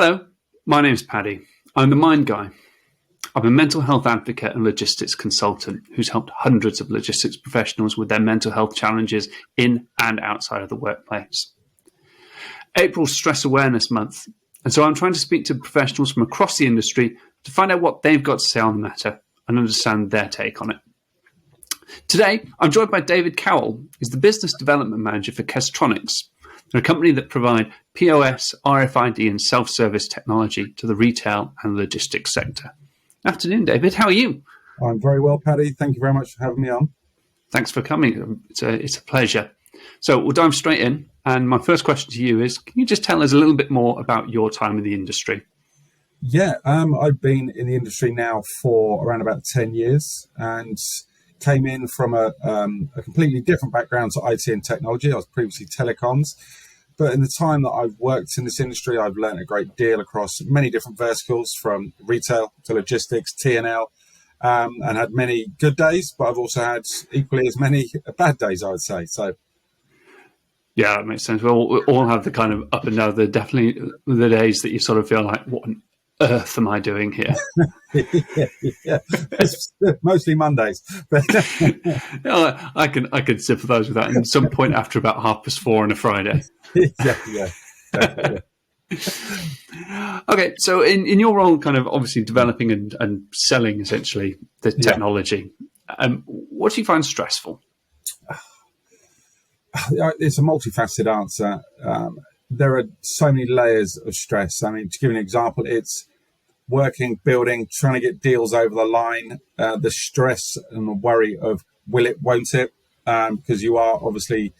Hello, my name's Paddy. I'm the Mind Guy. I'm a mental health advocate and logistics consultant who's helped hundreds of logistics professionals with their mental health challenges in and outside of the workplace. April's Stress Awareness Month, and so I'm trying to speak to professionals from across the industry to find out what they've got to say on the matter and understand their take on it. Today, I'm joined by David Cowell. He's the Business Development Manager for Kestronics. They're a company that provide POS, RFID and self-service technology to the retail and logistics sector. Afternoon, David. How are you? I'm very well, Paddy. Thank you very much for having me on. Thanks for coming. It's a pleasure. So we'll dive straight in. And my first question to you is, can you just tell us a little bit more about your time in the industry? Yeah, I've been in the industry now for around about 10 years and came in from a completely different background to IT and technology. I was previously telecoms. But in the time that I've worked in this industry, I've learned a great deal across many different verticals, from retail to logistics, T&L, and had many good days, but I've also had equally as many bad days, I would say. So, yeah, that makes sense. We all have the kind of up and down. They're definitely the days that you sort of feel like, what on earth am I doing here? yeah. It's mostly Mondays. Yeah, I can sympathise with that. At some point after about 4:30 on a Friday. Yeah. Okay, so in your role, kind of obviously developing and selling essentially the technology, what do you find stressful? It's a multifaceted answer. There are so many layers of stress. I mean, to give you an example, it's working, building, trying to get deals over the line, the stress and the worry of will it, won't it, because you are obviously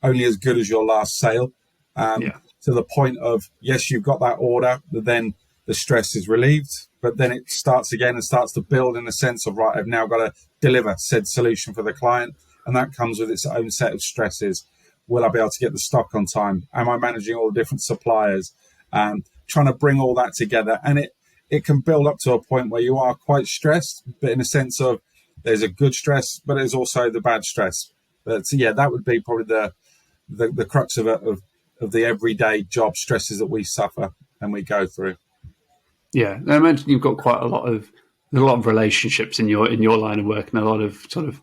only as good as your last sale. To the point of, yes, you've got that order, but then the stress is relieved, but then it starts again and starts to build in the sense of, right, I've now got to deliver said solution for the client. And that comes with its own set of stresses. Will I be able to get the stock on time? Am I managing all the different suppliers? Trying to bring all that together. And it can build up to a point where you are quite stressed, but in a sense of there's a good stress, but there's also the bad stress. But yeah, that would be probably the crux of the everyday job stresses that we suffer and we go through. Yeah, I imagine you've got quite a lot of relationships in your line of work and a lot of sort of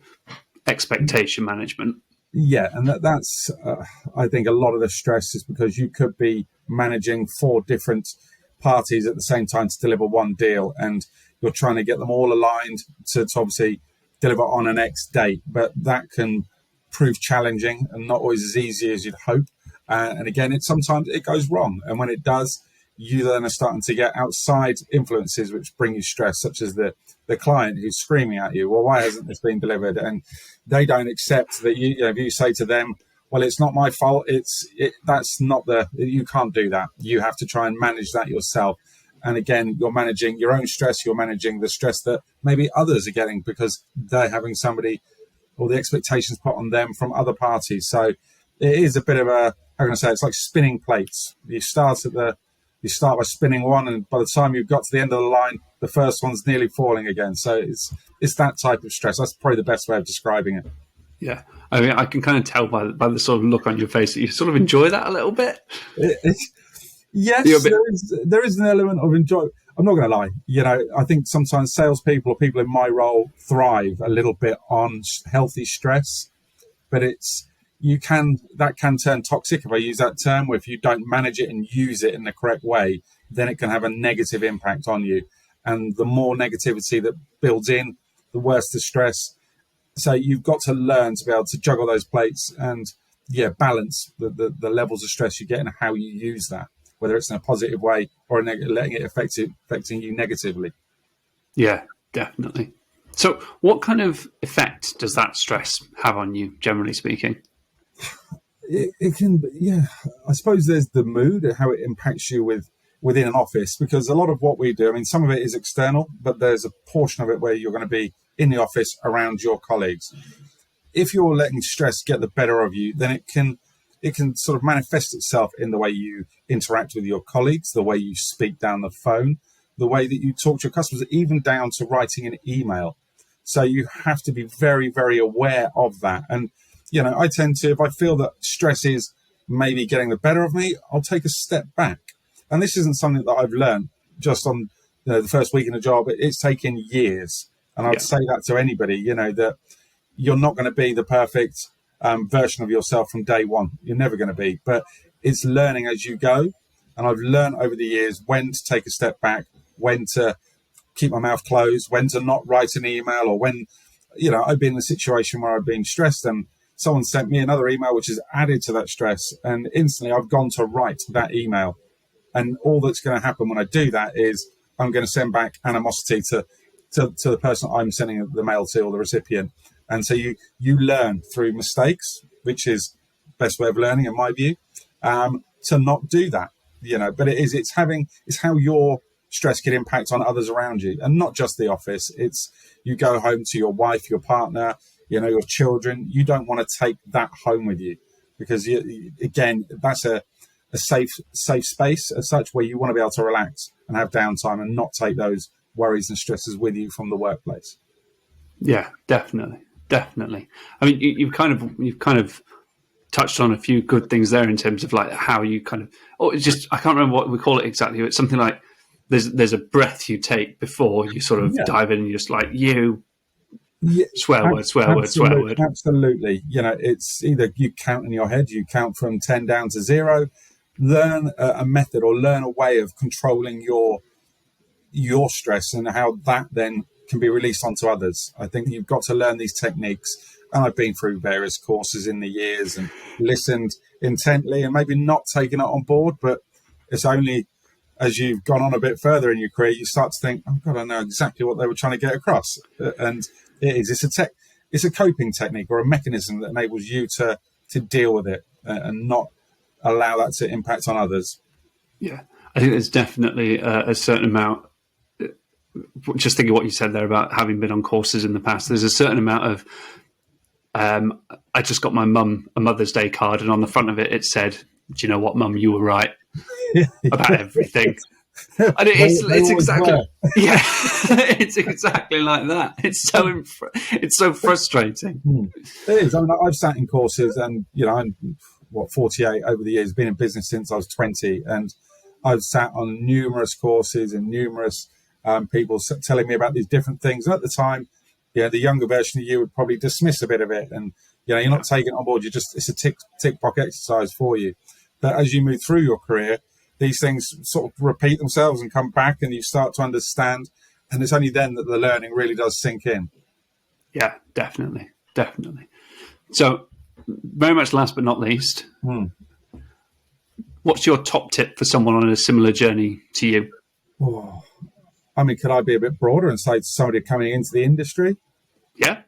expectation management. Yeah, and that's I think a lot of the stress is because you could be managing 4 different parties at the same time to deliver one deal, and you're trying to get them all aligned to obviously deliver on an X date, but that can prove challenging and not always as easy as you'd hope. And again, sometimes it goes wrong. And when it does, you then are starting to get outside influences which bring you stress, such as the client who's screaming at you, well, why hasn't this been delivered? And they don't accept that if you say to them, well, it's not my fault. That's not you can't do that. You have to try and manage that yourself. And again, you're managing your own stress. You're managing the stress that maybe others are getting because they're having somebody or the expectations put on them from other parties. So it is a bit of how can I say, it's like spinning plates. You start by spinning one, and by the time you've got to the end of the line, the first one's nearly falling again. So it's that type of stress. That's probably the best way of describing it. Yeah, I mean, I can kind of tell by the sort of look on your face that you sort of enjoy that a little bit. Yes, there is an element of enjoy. I'm not going to lie. I think sometimes salespeople or people in my role thrive a little bit on healthy stress, but that can turn toxic, if I use that term, where if you don't manage it and use it in the correct way, then it can have a negative impact on you. And the more negativity that builds in, the worse the stress. So you've got to learn to be able to juggle those plates and balance the levels of stress you get and how you use that, whether it's in a positive way or letting it affecting you negatively. Yeah, definitely. So what kind of effect does that stress have on you, generally speaking? It can, I suppose there's the mood, how it impacts you within an office, because a lot of what we do, I mean, some of it is external, but there's a portion of it where you're going to be in the office around your colleagues. If you're letting stress get the better of you, then it can sort of manifest itself in the way you interact with your colleagues, the way you speak down the phone, the way that you talk to your customers, even down to writing an email. So you have to be very, very aware of that. And I tend to, if I feel that stress is maybe getting the better of me, I'll take a step back. And this isn't something that I've learned just on the first week in the job. It's taken years. And I'd say that to anybody, that you're not going to be the perfect version of yourself from day one. You're never going to be. But it's learning as you go. And I've learned over the years when to take a step back, when to keep my mouth closed, when to not write an email, or when, I've been in a situation where I've been stressed and someone sent me another email which has added to that stress. And instantly I've gone to write that email. And all that's going to happen when I do that is I'm going to send back animosity to the person I'm sending the mail to, or the recipient. And so you learn through mistakes, which is the best way of learning in my view, to not do that, but it's how your stress can impact on others around you, and not just the office. It's you go home to your wife, your partner, your children. You don't want to take that home with you, because again, that's a safe space as such, where you want to be able to relax and have downtime and not take those worries and stresses with you from the workplace. Yeah, definitely. I mean, you've kind of touched on a few good things there in terms of like how you I can't remember what we call it exactly. It's something like there's a breath you take before you sort of dive in, and you're just like, swear word. Absolutely. It's either you count in your head, you count from 10 down to 0, learn a method or learn a way of controlling your stress and how that then can be released onto others. I think you've got to learn these techniques. And I've been through various courses in the years and listened intently and maybe not taken it on board, but it's only as you've gone on a bit further in your career, you start to think, oh God, I know exactly what they were trying to get across. And it's a coping technique or a mechanism that enables you to deal with it and not allow that to impact on others. Yeah, I think there's definitely a certain amount, just thinking what you said there about having been on courses in the past, there's a certain amount of, I just got my mum a Mother's Day card, and on the front of it, it said, "Do you know what, Mum? You were right about everything." And it's exactly, it's exactly like that. It's so frustrating. It is. I mean, I've sat in courses, and I'm 48 over the years. Been in business since I was 20, and I've sat on numerous courses and numerous people telling me about these different things. And at the time, the younger version of you would probably dismiss a bit of it, and you're not taking it on board. It's a tick box exercise for you. But as you move through your career, these things sort of repeat themselves and come back, and you start to understand. And it's only then that the learning really does sink in. Yeah, definitely. So, very much last but not least, what's your top tip for someone on a similar journey to you? Oh, I mean, could I be a bit broader and say to somebody coming into the industry? Yeah.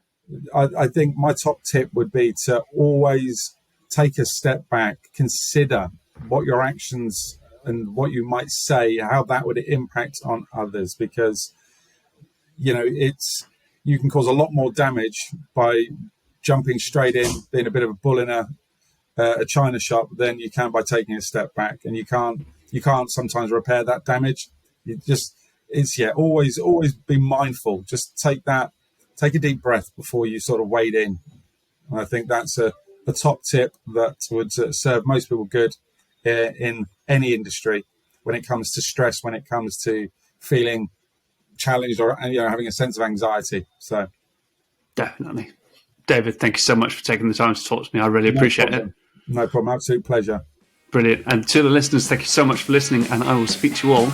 I think my top tip would be to always take a step back, consider what your actions and what you might say, how that would impact on others, because, you can cause a lot more damage by jumping straight in, being a bit of a bull in a china shop than you can by taking a step back. And you can't sometimes repair that damage. Always be mindful. Just take a deep breath before you sort of wade in. And I think that's a top tip that would serve most people good in any industry when it comes to stress, when it comes to feeling challenged or having a sense of anxiety. So definitely. David, thank you so much for taking the time to talk to me. I really appreciate it. No problem. Absolute pleasure. Brilliant. And to the listeners, thank you so much for listening, and I will speak to you all